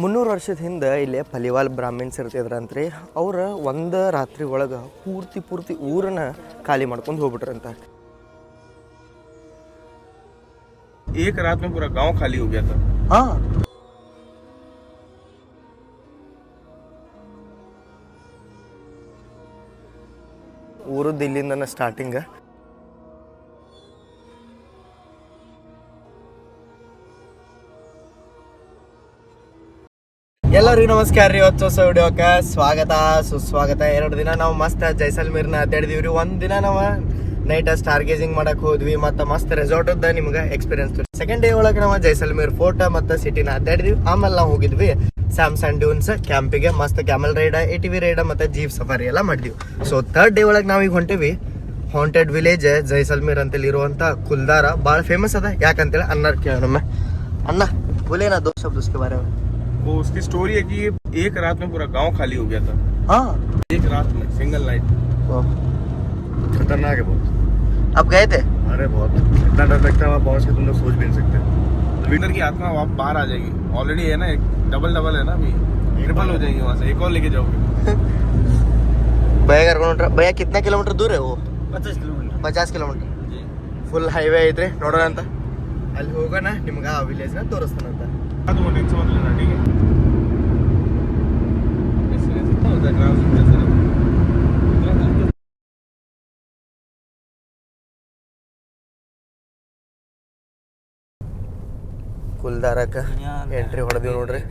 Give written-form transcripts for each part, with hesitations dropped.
300 ವರ್ಷದ ಹಿಂದೆ ಇಲ್ಲಿ ಪಲಿವಾಲ್ ಬ್ರಾಹ್ಮಿನ್ಸ್ ಇರ್ತಿದ್ರಂತ್ರಿ. ಅವ್ರು ಒಂದು ರಾತ್ರಿ ಒಳಗೆ ಪೂರ್ತಿ ಊರನ್ನ ಖಾಲಿ ಮಾಡ್ಕೊಂಡು ಹೋಗ್ಬಿಟ್ರಂತ. एक रात में पूरा गांव खाली हो गया था. हाँ, ಊರದ್ದು ಇಲ್ಲಿಂದನ ಸ್ಟಾರ್ಟಿಂಗ್. ಎಲ್ಲರಿಗೂ ನಮಸ್ಕಾರ ರೀ. ಹೊತ್ತು ಹೊಸ ವಿಡಿಯೋಕ್ಕೆ ಸ್ವಾಗತ ಸುಸ್ವಾಗತ. 2 ದಿನ ನಾವು ಮಸ್ತ್ ಜೈಸಲ್ಮೇರ್ನ ಅಡ್ಡಾಡಿದೀವಿ. ಒಂದು ದಿನ ನಾವು ನೈಟ್ ಸ್ಟಾರ್ ಗೇಜಿಂಗ್ ಮಾಡಕ್ ಹೋದ್ವಿ, ಮತ್ತು ಮಸ್ತ್ ರೆಸಾರ್ಟ್ ನಿಮ್ಗೆ ಎಕ್ಸ್ಪೀರಿಯನ್ಸ್. ಸೆಕೆಂಡ್ ಡೇ ಒಳಗೆ ನಾವು ಜೈಸಲ್ಮೇರ್ ಫೋರ್ಟ್ ಮತ್ತು ಸಿಟಿನ ಅಡ್ಡಾಡಿದ್ವಿ. ಆಮೇಲೆ ನಾವು ಹೋಗಿದ್ವಿ ಸ್ಯಾಮ್ಸನ್ ಡ್ಯೂನ್ಸ್ ಕ್ಯಾಂಪಿಗೆ. ಮಸ್ತ್ ಕ್ಯಾಮಲ್ ರೈಡ್, ATV ರೈಡ್ ಮತ್ತು ಜೀಪ್ ಸಫಾರಿ ಎಲ್ಲ ಮಾಡಿದ್ವಿ. ಸೊ ಥರ್ಡ್ ಡೇ ಒಳಗೆ ನಾವೀಗ ಹೊಂಟೇವಿ ಹಾಂಟೆಡ್ ವಿಲೇಜ್ ಜೈಸಲ್ಮೇರ್ ಅಂತೇಳಿ ಇರುವಂಥ ಕುಲ್ದಾರ. ಭಾಳ ಫೇಮಸ್ ಅದ. ಯಾಕಂತೇಳಿ ಅನ್ನರ್ ಕೇಳೋಣ. ಅಣ್ಣ बोलेना 2 शब्द उसके बारे में. वो उसकी स्टोरी है कि एक रात में पूरा गांव खाली हो गया था. हाँ, एक रात में सिंगल नाइट. खतरनाक है बहुत. आप गए थे? अरे बहुत इतना डर लगता है वहाँ पहुँच के तुम लोग सोच भी नहीं सकते. विंटर की आत्मा वहाँ बाहर आ जाएगी. ऑलरेडी है ना, एक डबल है ना, अभी ट्रिपल हो जाएगी. वहाँ से एक और लेके जाओगे. भैया भैया कितना किलोमीटर दूर है वो? 50 किलोमीटर ಫುಲ್ ಹೈವೇ ಐತ್ರಿ. ನೋಡೋಣ ಅಂತ ಅಲ್ಲಿ ಹೋಗೋಣ, ನಿಮ್ಗೆ ಆ ವಿಲೇಜ್ನ ತೋರಿಸ್ತಾನಂತ. ಅದು ಒಂದು टेंशन मत लेना, ठीक है. ऐसे कितना होता है ट्रैवलिंग जैसे. ಕುಲ್ದಾರಕ್ಕೆ ಎಂಟ್ರಿ ಹೊಡೆದಿವಿ ನೋಡ್ರಿ.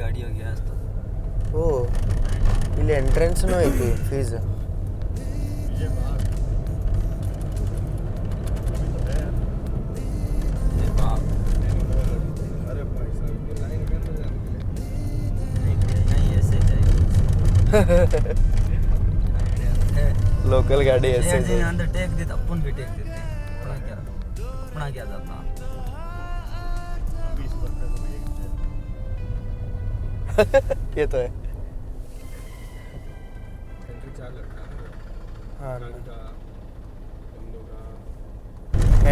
ಓ, ಇಲ್ಲಿ ಎಂಟ್ರೆನ್ಸ್ನೂ ಐತಿ ಫೀಸ್. लोकल गाड़ी ऐसे अंदर टेक देते, अपन भी टेक देते. अपना क्या था अपना. ये तो है.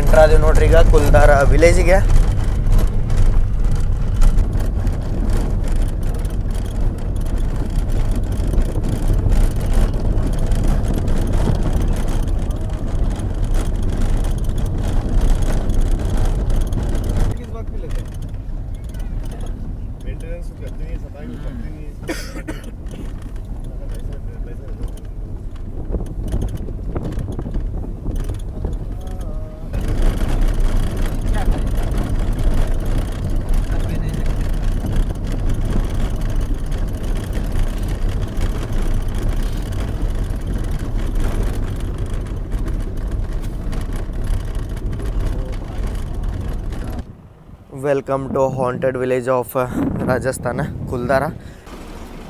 ಎಂಟ್ರ್ ಆದ್ವಿ ನೋಡ್ರಿ ಈಗ ಕುಲ್ದಾರ ವಿಲೇಜಿಗೆ. Welcome to haunted village of Rajasthan, Kuldhara.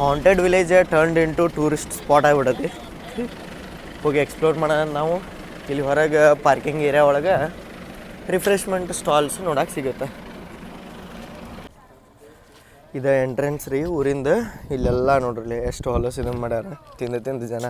Haunted village turned into tourist spot ಆಗಿಬಿಡತಿ. ಹೋಗಿ ಎಕ್ಸ್ಪ್ಲೋರ್ ಮಾಡೋಣ ನಾವು. ಇಲ್ಲಿ ಹೊರಗೆ ಪಾರ್ಕಿಂಗ್ ಏರಿಯಾ ಒಳಗೆ ರಿಫ್ರೆಶ್ಮೆಂಟ್ ಸ್ಟಾಲ್ಸ್ ನೋಡಕ್ಕೆ ಸಿಗುತ್ತೆ. ಇದು ಎಂಟ್ರೆನ್ಸ್ ರೀ ಊರಿಂದ. ಇಲ್ಲೆಲ್ಲ ನೋಡ್ರಿ ಎಷ್ಟು ಹೊಲಸು ಇದನ್ನು ಮಾಡ್ಯಾರ, ತಿಂದು ಜನ.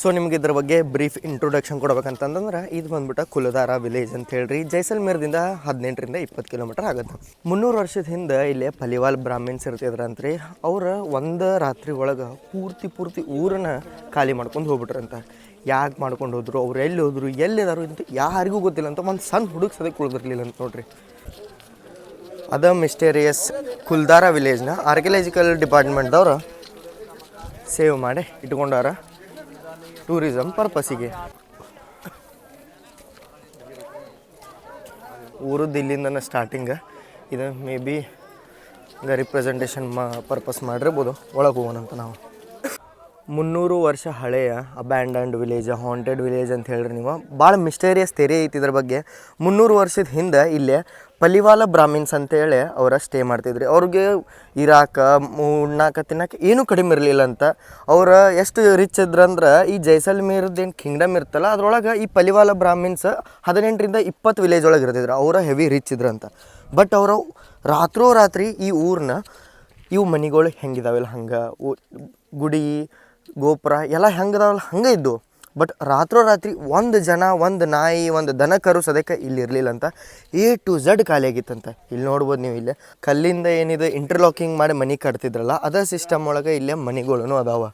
ಸೊ ನಿಮ್ಗೆ ಇದ್ರ ಬಗ್ಗೆ ಬ್ರೀಫ್ ಇಂಟ್ರೊಡಕ್ಷನ್ ಕೊಡ್ಬೇಕಂತಂದ್ರೆ ಇದು ಬಂದ್ಬಿಟ್ಟು ಕುಲ್ದಾರ ವಿಲೇಜ್ ಅಂತ ಹೇಳ್ರಿ. ಜೈಸಲ್ಮೇರ್ದಿಂದ 18ರಿಂದ 20 ಕಿಲೋಮೀಟರ್ ಆಗುತ್ತೆ. 300 ವರ್ಷದ ಹಿಂದೆ ಇಲ್ಲಿ ಪಲಿವಾಲ್ ಬ್ರಾಹ್ಮಿನ್ಸ್ ಇರ್ತಿದ್ರಂತ್ರಿ. ಅವ್ರು ಒಂದು ರಾತ್ರಿ ಒಳಗೆ ಪೂರ್ತಿ ಊರನ್ನ ಖಾಲಿ ಮಾಡ್ಕೊಂಡು ಹೋಗ್ಬಿಟ್ರಂತ. ಯಾಕೆ ಮಾಡ್ಕೊಂಡು ಹೋದ್ರು, ಅವ್ರು ಎಲ್ಲಿ ಹೋದ್ರು, ಎಲ್ಲಿದಾರು ಅಂತ ಯಾರಿಗೂ ಗೊತ್ತಿಲ್ಲ ಅಂತ. ಒಂದು ಸಣ್ಣ ಹುಡುಗ ಸದಕ್ಕೆ ಉಳಿದಿರ್ಲಿಲ್ಲ ಅಂತ ನೋಡ್ರಿ. ಅದ ಮಿಸ್ಟೇರಿಯಸ್ ಕುಲ್ದಾರ ವಿಲೇಜ್ನ ಆರ್ಕಿಯಾಲಜಿಕಲ್ ಡಿಪಾರ್ಟ್ಮೆಂಟ್ದವ್ರು ಸೇವ್ ಮಾಡಿ ಇಟ್ಕೊಂಡಾರ ಟೂರಿಸಮ್ ಪರ್ಪಸ್ಸಿಗೆ. ಊರದ್ದು ಇಲ್ಲಿಂದನೇ ಸ್ಟಾರ್ಟಿಂಗ್. ಇದು ಮೇ ಬಿ ರಿಪ್ರೆಸೆಂಟೇಷನ್ ಪರ್ಪಸ್ ಮಾಡಿರ್ಬೋದು. ಒಳಗೆ ಹೋಗೋಣಂತ ನಾವು. 300 ವರ್ಷ ಹಳೆಯ ಅಬ್ಯಾಂಡನ್ಡ್ ವಿಲೇಜ್, ಹಾಂಟೆಡ್ ವಿಲೇಜ್ ಅಂತ ಹೇಳ್ರಿ ನೀವು. ಭಾಳ ಮಿಸ್ಟೇರಿಯಸ್ ಥಿಯರಿ ಐತಿ ಇದ್ರ ಬಗ್ಗೆ. 300 ವರ್ಷದ ಹಿಂದೆ ಇಲ್ಲೇ ಪಲಿವಾಲ ಬ್ರಾಹ್ಮಿನ್ಸ್ ಅಂತೇಳಿ ಅವರ ಸ್ಟೇ ಮಾಡ್ತಿದ್ರಿ. ಅವ್ರಿಗೆ ಇರಾಕ ಉಣ್ಣಾಕ ತಿನ್ನಕ್ಕೆ ಏನೂ ಕಡಿಮೆ ಇರಲಿಲ್ಲ ಅಂತ. ಅವ್ರು ಎಷ್ಟು ರಿಚ್ ಇದ್ರಂದ್ರೆ ಈ ಜೈಸಲ್ಮೇರ್ದೇನು ಕಿಂಗ್ಡಮ್ ಇರ್ತಲ್ಲ ಅದ್ರೊಳಗೆ ಈ ಪಲಿವಾಲ ಬ್ರಾಹ್ಮಿನ್ಸ್ 18ರಿಂದ 20 ವಿಲೇಜ್ ಒಳಗೆ ಇರ್ತಿದ್ರು. ಅವರ ಹೆವಿ ರಿಚ್ ಇದ್ರಂತ. ಬಟ್ ಅವರು ರಾತ್ರಿ ಈ ಊರನ್ನ ಇವು ಮನೆಗಳು ಹೆಂಗಿದಾವೆಲ್ಲ ಹಂಗೆ ಗುಡಿ ಗೋಪುರ ಎಲ್ಲ ಹೆಂಗದಾವಲ್ಲ ಹಂಗೆ ಇದ್ದು. ಬಟ್ ರಾತ್ರೋರಾತ್ರಿ ಒಂದು ಜನ ಒಂದು ನಾಯಿ ಒಂದು ದನ ಕರು ಸದ್ಯಕ್ಕೆ ಇಲ್ಲಿ ಇರಲಿಲ್ಲ ಅಂತ A to Z ಖಾಲಿ ಆಗಿತ್ತಂತ. ಇಲ್ಲಿ ನೋಡ್ಬೋದು ನೀವು, ಇಲ್ಲೇ ಕಲ್ಲಿಂದ ಏನಿದೆ ಇಂಟರ್ಲಾಕಿಂಗ್ ಮಾಡಿ ಮನೆ ಕಟ್ತಿದ್ರಲ್ಲ ಅದೇ ಸಿಸ್ಟಮ್ ಒಳಗೆ ಇಲ್ಲೇ ಮನೆಗಳೂ ಅದಾವ.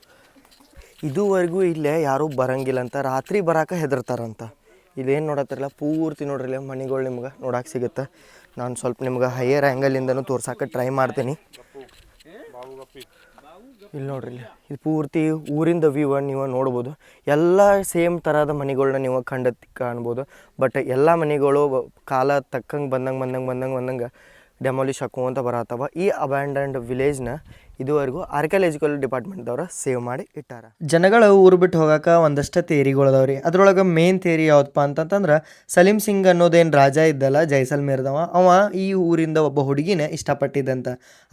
ಇದುವರೆಗೂ ಇಲ್ಲೇ ಯಾರೂ ಬರಂಗಿಲ್ಲ ಅಂತ, ರಾತ್ರಿ ಬರಾಕ ಹೆದರ್ತಾರಂತ. ಇಲ್ಲೇನು ನೋಡತ್ತಿರಲ್ಲ ಪೂರ್ತಿ ನೋಡ್ರಿ ಇಲ್ಲೇ ಮನೆಗಳು ನಿಮ್ಗೆ ನೋಡಕ್ಕೆ ಸಿಗುತ್ತೆ. ನಾನು ಸ್ವಲ್ಪ ನಿಮ್ಗೆ ಹೈಯರ್ ಆ್ಯಂಗಲಿಂದನೂ ತೋರ್ಸೋಕೆ ಟ್ರೈ ಮಾಡ್ತೀನಿ. ಇಲ್ಲಿ ನೋಡ್ರಿ ಇಲ್ಲಿ ಇದು ಪೂರ್ತಿ ಊರಿಂದ ವ್ಯೂ ನೀವು ನೋಡ್ಬೋದು. ಎಲ್ಲ ಸೇಮ್ ಥರದ ಮನೆಗಳ್ನ ನೀವು ಕಾಣ್ಬೋದು. ಬಟ್ ಎಲ್ಲ ಮನೆಗಳು ಕಾಲ ತಕ್ಕಂಗೆ ಬಂದಂಗೆ ಡೆಮಾಲಿಷ್ ಹಾಕುವಂತ ಬರತ್ತವ. ಈ ಅಬ್ಯಾಂಡನ್ಡ್ ವಿಲೇಜ್ನ ಇದುವರೆಗೂ ಆರ್ಕಿಯಾಲಜಿಕಲ್ ಡಿಪಾರ್ಟ್ಮೆಂಟ್ದವ್ರು ಸೇವ್ ಮಾಡಿ ಇಟ್ಟಾರ. ಜನಗಳು ಊರು ಬಿಟ್ಟು ಹೋಗಾಕ ಒಂದಷ್ಟು ಥಿಯರಿಗಳು ಅದಾವ್ರಿ. ಅದ್ರೊಳಗೆ ಮೇನ್ ಥಿಯರಿ ಯಾವ್ದಪ್ಪ ಅಂತಂದ್ರೆ ಸಲೀಂ ಸಿಂಗ್ ಅನ್ನೋದೇನು ರಾಜ ಇದ್ದಲ್ಲ ಜೈಸಲ್ಮೇರ್ದವ, ಅವ ಈ ಊರಿಂದ ಒಬ್ಬ ಹುಡುಗಿನ ಇಷ್ಟಪಟ್ಟಿದ್ದಂತ.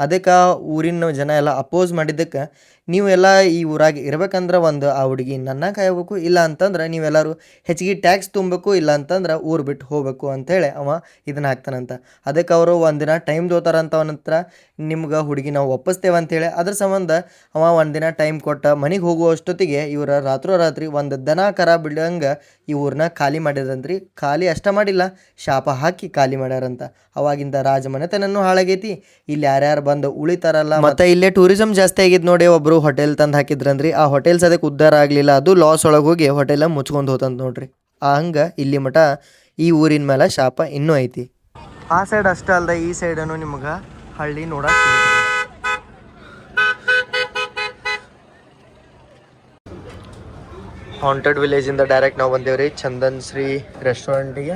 ಅದಕ್ಕೆ ಊರಿನ ಜನ ಎಲ್ಲ ಅಪೋಸ್ ಮಾಡಿದ್ದಕ್ಕೆ ನೀವೆಲ್ಲ ಈ ಊರಾಗ ಇರ್ಬೇಕಂದ್ರೆ ಒಂದು ಆ ಹುಡುಗಿ ನನ್ನ ಕಾಯಬೇಕು, ಇಲ್ಲ ಅಂತಂದ್ರೆ ನೀವೆಲ್ಲರೂ ಹೆಚ್ಚಿಗೆ ಟ್ಯಾಕ್ಸ್ ತುಂಬಬೇಕು, ಇಲ್ಲ ಅಂತಂದ್ರೆ ಊರು ಬಿಟ್ಟು ಹೋಗ್ಬೇಕು ಅಂಥೇಳಿ ಅವ ಇದನ್ನ ಹಾಕ್ತಾನಂತ. ಅದಕ್ಕೆ ಅವರು ಒಂದಿನ ಟೈಮ್ ತೋತಾರಂತ ಅವನ ಹತ್ರ, ನಿಮ್ಗೆ ಹುಡುಗಿ ನಾವು ಒಪ್ಪಿಸ್ತೇವೆ ಅಂತೇಳಿ. ಅದ್ರ ಸಂಬಂಧ ಅವ ಒಂದಿನ ಟೈಮ್ ಕೊಟ್ಟ ಮನೆಗೆ ಹೋಗುವಷ್ಟೊತ್ತಿಗೆ ಇವ್ರ ರಾತ್ರೋರಾತ್ರಿ ಒಂದು ದನ ಕರ ಬಿಡಂಗೆ ಈ ಊರನ್ನ ಖಾಲಿ ಮಾಡಿದ್ರಂತ್ರಿ. ಖಾಲಿ ಅಷ್ಟ ಮಾಡಿಲ್ಲ, ಶಾಪ ಹಾಕಿ ಖಾಲಿ ಮಾಡ್ಯಾರಂತ. ಅವಾಗಿಂದ ರಾಜಮನೆತನೂ ಹಾಳಾಗೈತಿ, ಇಲ್ಲಿ ಯಾರ್ಯಾರು ಬಂದು ಉಳಿತಾರಲ್ಲ. ಮತ್ತು ಇಲ್ಲೇ ಟೂರಿಸಮ್ ಜಾಸ್ತಿ ಆಗಿದ್ದು ನೋಡಿ, ಒಬ್ಬರು ಹೋಟೆಲ್ ತಂದು ಹಾಕಿದ್ರಂದ್ರಿ. ಆ ಹೋಟೆಲ್ಸ್ ಅದಕ್ಕೆ ಉದ್ಧಾರ ಆಗಲಿಲ್ಲ, ಅದು ಲಾಸ್ ಒಳಗೆ ಹೋಗಿ ಹೋಟೆಲ ಮುಚ್ಕೊಂಡು ಹೋತಂತ ನೋಡ್ರಿ. ಹಂಗೆ ಇಲ್ಲಿ ಮಠ ಈ ಊರಿನ ಮೇಲೆ ಶಾಪ ಇನ್ನೂ ಐತಿ. ಆ ಸೈಡ್ ಅಷ್ಟೇ ಅಲ್ಲದೆ ಈ ಸೈಡನು ನಿಮ್ಗೆ ಹಳ್ಳಿ ನೋಡಕ್ಕೆ ಹಾಂಟೆಡ್ ವಿಲೇಜಿಂದ ಡೈರೆಕ್ಟ್ ನಾವು ಬಂದೇವ್ರಿ ಚಂದನ್ ಶ್ರೀ ರೆಸ್ಟೋರೆಂಟಿಗೆ.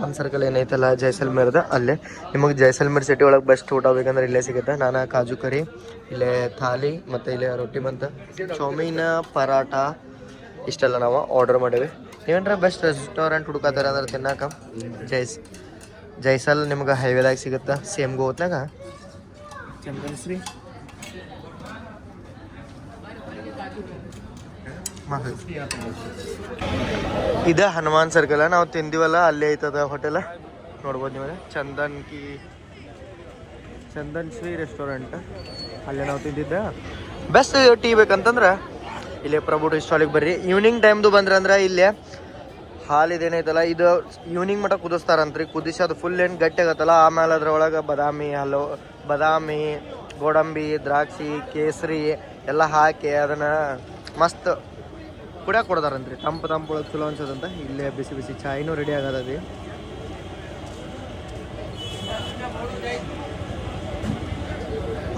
ಒಂದು ಸರ್ಕಲ್ ಏನೈತಲ್ಲ ಜೈಸಲ್ಮೇರ್ದ, ಅಲ್ಲೇ ನಿಮಗೆ ಜೈಸಲ್ಮೇರ್ ಸಿಟಿ ಒಳಗೆ ಬೆಸ್ಟ್ ಊಟ ಬೇಕಂದ್ರೆ ಇಲ್ಲೇ ಸಿಗುತ್ತೆ. ನಾನು ಕಾಜು ಕರಿ, ಇಲ್ಲೇ ಥಾಲಿ ಮತ್ತು ಇಲ್ಲೇ ರೊಟ್ಟಿ ಬಂತ ಚೌಮೀನ್ ಪರಾಟ ಇಷ್ಟೆಲ್ಲ ನಾವು ಆರ್ಡರ್ ಮಾಡೀವಿ. ನೀವೇನ್ರ ಬೆಸ್ಟ್ ರೆಸ್ಟೋರೆಂಟ್ ಹುಡುಕತ್ತಾರ ಅಂದ್ರೆ ತಿನ್ನಾಕ ಜೈಸಲ್ ನಿಮ್ಗೆ ಹೈವೇದಾಗ ಸಿಗುತ್ತೆ. ಸೇಮ್ ಗೋತ್ನಾಗ ಚಂದನ್ ಶ್ರೀ ಇದ ಹನುಮಾನ್ ಸರ್ಕಲ್ ನಾವು ತಿಂದಿವಲ್ಲ, ಅಲ್ಲೇ ಐತದ ಹೋಟೆಲ್ ನೋಡ್ಬೋದು ನೀವು. ಚಂದನ್ ಶ್ರೀ ರೆಸ್ಟೋರೆಂಟ್ ಅಲ್ಲೇ ನಾವು ತಿಂದಿದ್ದ. ಬೆಸ್ಟ್ ಟೀ ಬೇಕಂತಂದ್ರೆ ಇಲ್ಲೇ ಪ್ರಭು ಟೀ ಸ್ಟಾಲಿಗೆ ಬರ್ರಿ. ಈವ್ನಿಂಗ್ ಟೈಮ್ದು ಬಂದ್ರೆ ಅಂದ್ರೆ ಇಲ್ಲೇ ಹಾಲು ಇದೇನೈತಲ್ಲ ಇದು ಈವ್ನಿಂಗ್ ಮಟ್ಟ ಕುದಿಸ್ತಾರಂತ್ರಿ. ಕುದಿಸಿ ಅದು ಫುಲ್ ಏನು ಗಟ್ಟಿ ಆಗತ್ತಲ್ಲ, ಆಮೇಲೆ ಅದ್ರೊಳಗೆ ಬಾದಾಮಿ ಗೋಡಂಬಿ ದ್ರಾಕ್ಷಿ ಕೇಸರಿ ಎಲ್ಲ ಹಾಕಿ ಅದನ್ನು ಮಸ್ತ್ ಕುಡಿಯಾಕ ಕೊಡ್ತಾರಂತ್ರಿ. ತಂಪು ಒಳಗೆ ಚಲೋ ಅನ್ಸೋದಂತ. ಇಲ್ಲೇ ಬಿಸಿ ಬಿಸಿ ಚಾಯ್ನೂ ರೆಡಿ ಆಗದದಿ.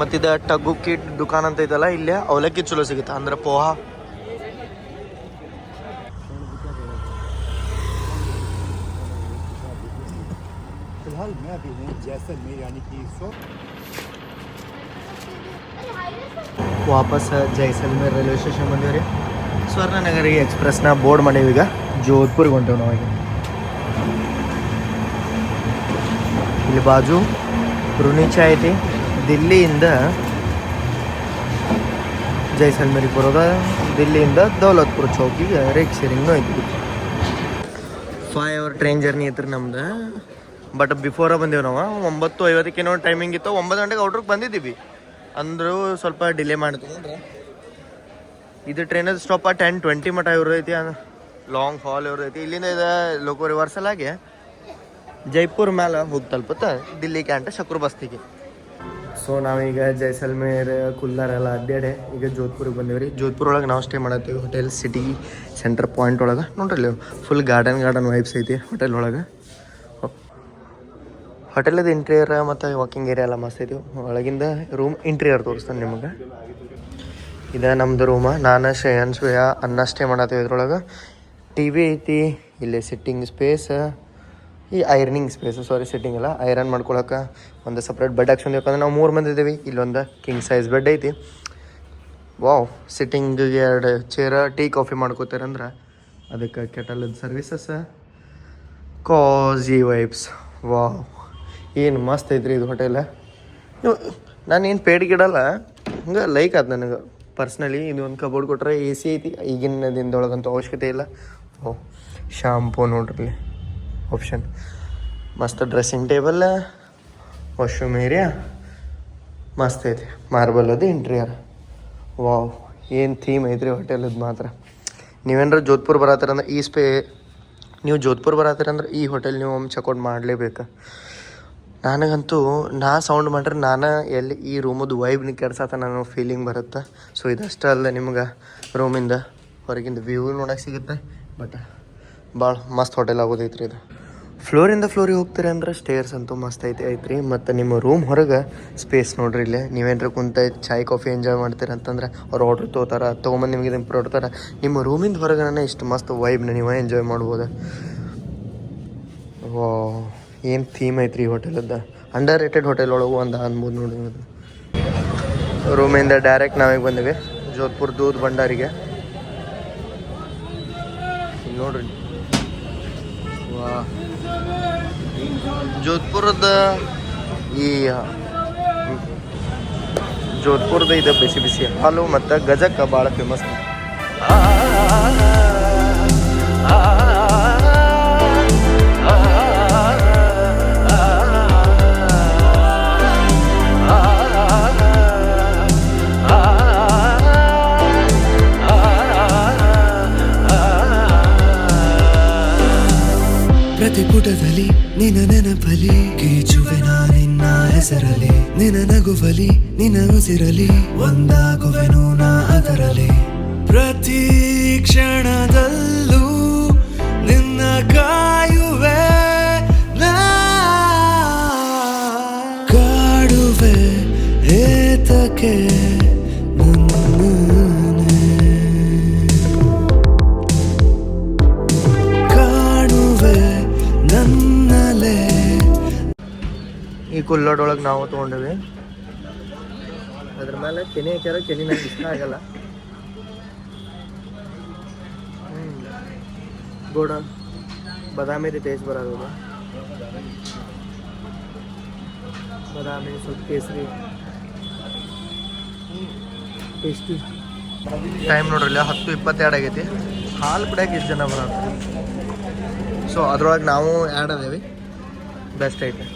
ಮತ್ತಿದ ಟಗ್ಗು ಕಿಟ್ ದುಕಾನ್ ಅಂತ ಐತಲ್ಲ, ಇಲ್ಲೇ ಅವಲಕ್ಕಿ ಚಲೋ ಸಿಗುತ್ತೆ ಅಂದ್ರೆ ಪೋಹಾ. ವಾಪಸ್ ಜೈಸಲ್ಮೇರ್ ರೈಲ್ವೆ ಸ್ಟೇಷನ್ ಬಂದೇವ್ರಿ. ಸ್ವರ್ಣನಗರಿ ಎಕ್ಸ್ಪ್ರೆಸ್ನ ಬೋರ್ಡ್ ಮಾಡೀವಿ. ಈಗ ಜೋಧ್ಪುರ್ಗೆ ಹೊಂಟೇವೆ ನಾವೀಗ. ಇಲ್ಲಿ ಬಾಜು ರುನಿಚ ಐತಿ. ದಿಲ್ಲಿಯಿಂದ ಜೈಸಲ್ಮೇರಿಗೆ ಬರೋದ, ದಿಲ್ಲಿಯಿಂದ ದೌಲತ್ಪುರ ಚೌಕಿಗೆ ರೇಕ್ ಶೇರಿಂಗ್ನೂ ಐತಿ. 5 hour ಟ್ರೈನ್ ಜರ್ನಿ ಐತ್ರಿ ನಮ್ದು. ಬಟ್ ಬಿಫೋರ ಬಂದೇವು ನಾವು. 9:50 ಏನೋ ಟೈಮಿಂಗ್ ಇತ್ತು. 9 ಗಂಟೆಗೆ ಔಟ್ರಿಗೆ ಬಂದಿದ್ದೀವಿ ಅಂದರೂ ಸ್ವಲ್ಪ ಡಿಲೇ ಮಾಡ್ತೀವಿ. ಇದು ಟ್ರೈನದ ಸ್ಟಾಪ್ 10:20 ಮಟ್ಟ ಇವ್ರದೈತಿ. ಲಾಂಗ್ ಹಾಲ್ ಇವ್ರದೈತಿ. ಇಲ್ಲಿಂದ ಇದು ಲೋಕೋ ರಿವರ್ಸಲ್ ಆಗಿ ಜೈಪುರ್ ಮೇಲೆ ಹೋಗಿ ತಲುಪುತ್ತೆ ದಿಲ್ಲಿ ಕ್ಯಾಂಟ ಶಕ್ರು ಬಸ್ತಿಗೆ. ಸೊ ನಾವೀಗ ಜೈಸಲ್ಮೇರ್ ಕುಲ್ಲಾರ್ ಎಲ್ಲ ಅಡ್ಡಾಡೆ ಈಗ ಜೋಧ್ಪುರಿಗೆ ಬಂದೇವ್ರಿ. ಜೋಧ್ಪುರ ಒಳಗೆ ನಾವು ಸ್ಟೇ ಮಾಡತ್ತೀವಿ ಹೋಟೆಲ್ ಸಿಟಿ ಸೆಂಟರ್ ಪಾಯಿಂಟ್ ಒಳಗೆ. ನೋಡ್ರಿ ಫುಲ್ ಗಾರ್ಡನ್ ವೈಬ್ಸ್ ಐತಿ ಹೋಟೆಲ್ ಒಳಗೆ. ಹೋಟೆಲದ ಇಂಟೀರಿಯರ್ ಮತ್ತು ವಾಕಿಂಗ್ ಏರಿಯಾ ಎಲ್ಲ ಮಸ್ತ್ ಐತಿ. ಒಳಗಿಂದ ರೂಮ್ ಇಂಟೀರಿಯರ್ ತೋರಿಸ್ತಾನೆ ನಿಮಗೆ. ಇದು ನಮ್ಮದು ರೂಮ. ನಾನು ಶ್ರೇಯನ್ ಶ್ವೇಯ ಅನ್ನ ಸ್ಟೇ ಮಾಡತ್ತೀವಿ. ಇದ್ರೊಳಗೆ ಟಿ ವಿ ಐತಿ. ಇಲ್ಲಿ ಸಿಟ್ಟಿಂಗ್ ಸ್ಪೇಸ್, ಈ ಐರನಿಂಗ್ ಸ್ಪೇಸ್, ಸಿಟ್ಟಿಂಗ್ ಎಲ್ಲ ಐರನ್ ಮಾಡ್ಕೊಳಕ್ಕೆ ಒಂದು ಸಪ್ರೇಟ್ ಬೆಡ್ ಹಾಕ್ಸ್ಕೊಂಡು. ಯಾಕಂದ್ರೆ ನಾವು 3 ಮಂದಿ ಇದ್ದೀವಿ. ಇಲ್ಲೊಂದು ಕಿಂಗ್ ಸೈಜ್ ಬೆಡ್ ಐತಿ. ವಾವ್, ಸಿಟ್ಟಿಂಗಿಗೆ 2 ಚೇರ್. ಟೀ ಕಾಫಿ ಮಾಡ್ಕೋತಾರಂದ್ರೆ ಅದಕ್ಕೆ ಕೆಟಲದ ಸರ್ವಿಸಸ್. Cosy vibes. ವಾವ್, ಏನು ಮಸ್ತ್ ಐತ್ರಿ ಇದು ಹೋಟೆಲ್. ನಾನೇನು ಪೇಡಿಗಿಡಲ್ಲ, ಹಂಗೆ ಲೈಕ್ ಆಯ್ತು ನನಗೆ ಪರ್ಸ್ನಲಿ. ಇದು ಒಂದು ಕಬೋರ್ಡ್ ಕೊಟ್ಟರೆ AC ಐತಿ. ಈಗಿನ ದಿನದೊಳಗಂತೂ ಅವಶ್ಯಕತೆ ಇಲ್ಲ. ಓಹ್, ಶಾಂಪೂ ನೋಡ್ರಿ ಆಪ್ಷನ್. ಮಸ್ತ್ ಡ್ರೆಸ್ಸಿಂಗ್ ಟೇಬಲ್, ವಾಶ್ರೂಮ್ ಏರಿಯಾ ಮಸ್ತ್ ಐತಿ. ಮಾರ್ಬಲ್ ಅದು ಇಂಟೀರಿಯರ್. ವಾವ್, ಏನು ಥೀಮ್ ಐತ್ರಿ ಹೋಟೆಲದ್ದು ಮಾತ್ರ. ನೀವೇನಾರ ಜೋಧ್ಪುರ್ ಬರತ್ತೀರಂದ್ರೆ ನೀವು ಜೋಧ್ಪುರ್ ಬರತ್ತೀರಂದ್ರೆ ಈ ಹೋಟೆಲ್ ನೀವು ಒಮ್ಮೆ ಚೆಕ್ಔಟ್ ಮಾಡಲೇಬೇಕು. ನನಗಂತೂ ಸೌಂಡ್ ಮಾಡ್ರೆ ನಾನು ಎಲ್ಲಿ ಈ ರೂಮದು ವೈಬ್ನ ಕೆಡ್ಸತ್ತ ನಾನು ಫೀಲಿಂಗ್ ಬರುತ್ತೆ. ಸೊ ಇದಷ್ಟೇ ಅಲ್ಲ, ನಿಮ್ಗೆ ರೂಮಿಂದ ಹೊರಗಿಂದ ವ್ಯೂ ನೋಡೋಕೆ ಸಿಗುತ್ತೆ. ಬಟ್ ಭಾಳ ಮಸ್ತ್ ಹೋಟೆಲ್ ಆಗೋದೈತ್ರಿ ಇದು. ಫ್ಲೋರಿಂದ ಫ್ಲೋರಿಗೆ ಹೋಗ್ತೀರಿ ಅಂದ್ರೆ ಸ್ಟೇರ್ಸ್ ಅಂತೂ ಮಸ್ತ್ ಐತ್ರಿ. ಮತ್ತು ನಿಮ್ಮ ರೂಮ್ ಹೊರಗೆ ಸ್ಪೇಸ್ ನೋಡ್ರಿ. ಇಲ್ಲೇ ನೀವೇನ್ರ ಕುಂತ ಚಾಯ್ ಕಾಫಿ ಎಂಜಾಯ್ ಮಾಡ್ತೀರಿ ಅಂತಂದ್ರೆ ಅವ್ರು ಆರ್ಡ್ರ್ ತೊಗೊಂಬಂದು ನಿಮಗೆ ಇದನ್ನು ಕೊಡ್ತಾರೆ. ನಿಮ್ಮ ರೂಮಿಂದ ಹೊರಗಡೆ ಇಷ್ಟು ಮಸ್ತ್ ವೈಬ್ನ ನೀವು ಎಂಜಾಯ್ ಮಾಡ್ಬೋದು. ವಾ, ಏನು ಥೀಮ್ ಐತ್ರಿ ಈ ಹೋಟೆಲದ್ದು. ಅಂಡರ್ ರೇಟೆಡ್ ಹೋಟೆಲ್ ಒಳಗೂ ಒಂದು ಅನ್ಬೋದು ನೋಡಿ. ರೂಮಿಂದ ಡೈರೆಕ್ಟ್ ನಾವೀಗ ಬಂದಿವಿ ಜೋಧ್ಪುರ್ ದೂದ್ ಭಂಡಾರಿಗೆ. ನೋಡ್ರಿ, ವಾ, ಜೋಧ್ಪುರದ ಇದು ಬಿಸಿ ಬಿಸಿ ಹಾಲು ಮತ್ತು ಗಜಕ್ಕ ಭಾಳ ಫೇಮಸ್. ಪ್ರತಿಪುಟದಲ್ಲಿ ನಿನ್ನ ನೆನಪಲಿ ಕೀಚುವೆ ನಿನ್ನ ಹೆಸರಲಿ, ನಿನ್ನ ನಗುವಲಿ ನಿನ್ನ ಉಸಿರಲಿ ಒಂದಾಗುವೆನು ನಾ ಅದರಲಿ. ಪ್ರತಿ ಕ್ಷಣದಲ್ಲೂ ನಿನ್ನ ಕಾಯುವೆ ನಾ, ಕಾಡುವೆ ಏತಕ್ಕೆ ನನ್ನಲೆ. ಈ ಕುಲ್ಲೋಡೊಳಗೆ ನಾವು ತೊಗೊಂಡಿವಿ. ಅದ್ರ ಮೇಲೆ ಕೆನೆ ಹಾಕ್ಯಾರ. ಕೆನೆ ನಂಗೆ ಇಷ್ಟ ಆಗಲ್ಲ. ಗೋಡ ಬಾದಾಮಿ ಟೇಸ್ಟ್ ಬರೋದು. ಬಾದಾಮಿ ಸ್ವಲ್ಪ ಕೇಸರಿ ಟೇಸ್ಟಿ. ಟೈಮ್ ನೋಡ್ರಲ್ಲ 10:22 ಆಗೈತಿ. ಹಾಲು ಕುಡಿಯೋಕೆ ಎಷ್ಟು ಜನ ಬರತ್ತೆ. ಸೊ ಅದ್ರೊಳಗೆ ನಾವು ಆ್ಯಡ್ ಅದೇವಿ. ಬೆಸ್ಟ್ ಐತೆ.